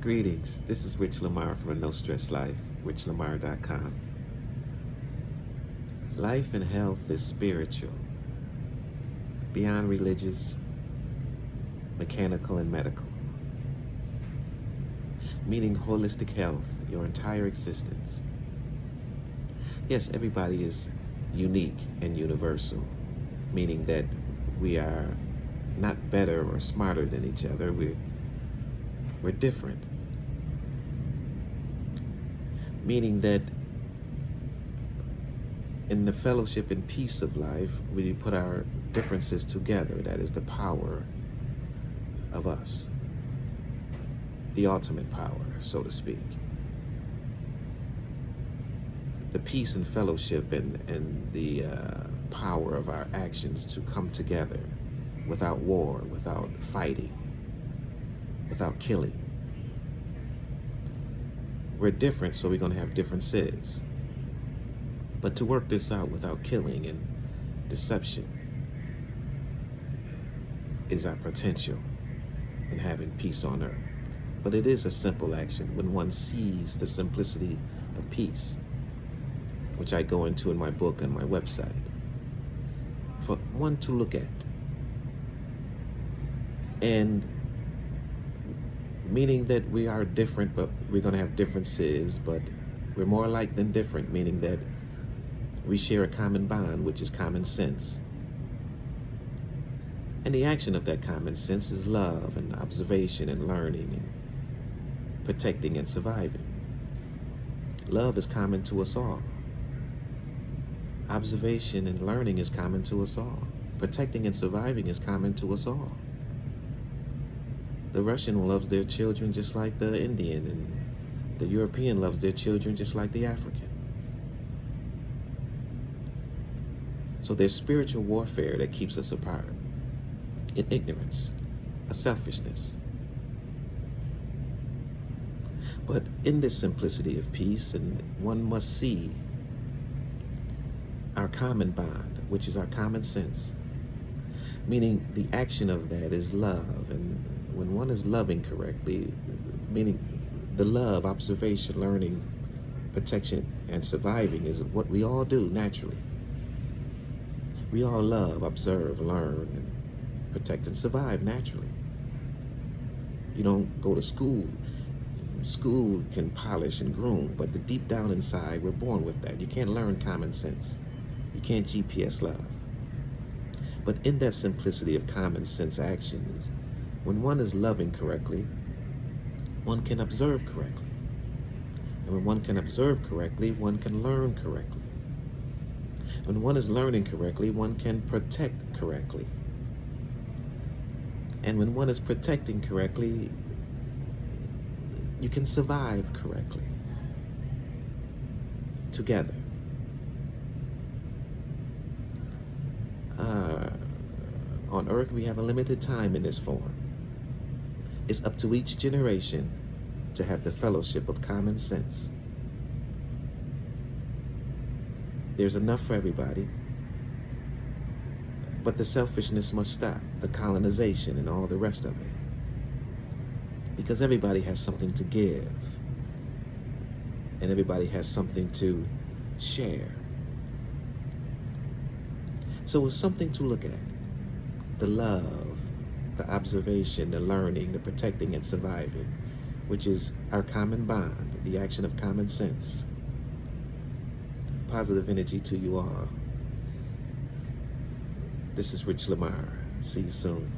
Greetings. This is Rich Lamar from the No Stress Life, richlamar.com. Life and health is spiritual, beyond religious, mechanical, and medical. Meaning holistic health, your entire existence. Yes, everybody is unique and universal, meaning that we are not better or smarter than each other. We're different. Meaning that in the fellowship and peace of life, we put our differences together. That is the power of us. The ultimate power, so to speak. The peace and fellowship and the power of our actions to come together without war, without fighting, without killing. We're different, so we're going to have differences. But to work this out without killing and deception is our potential in having peace on earth. But it is a simple action when one sees the simplicity of peace, which I go into in my book and my website, for one to look at. And meaning that we are different, but we're going to have differences, but we're more alike than different, meaning that we share a common bond, which is common sense. And the action of that common sense is love and observation and learning and protecting and surviving. Love is common to us all. Observation and learning is common to us all. Protecting and surviving is common to us all. The Russian loves their children just like the Indian, and the European loves their children just like the African. So there's spiritual warfare that keeps us apart. In ignorance, a selfishness. But in this simplicity of peace, and one must see our common bond, which is our common sense, meaning the action of that is love. And when one is loving correctly, meaning the love, observation, learning, protection, and surviving is what we all do naturally. We all love, observe, learn, and protect and survive naturally. You don't go to school. School can polish and groom, but the deep down inside, we're born with that. You can't learn common sense. You can't GPS love. But in that simplicity of common sense actions, when one is loving correctly, one can observe correctly. And when one can observe correctly, one can learn correctly. When one is learning correctly, one can protect correctly. And when one is protecting correctly, you can survive correctly. Together. On earth, we have a limited time in this form. It's up to each generation to have the fellowship of common sense. There's enough for everybody, but the selfishness must stop, the colonization and all the rest of it. Because everybody has something to give, and everybody has something to share. So it's something to look at. The love, the observation, the learning, the protecting and surviving, which is our common bond, the action of common sense. Positive energy to you all. This is Rich Lamar. See you soon.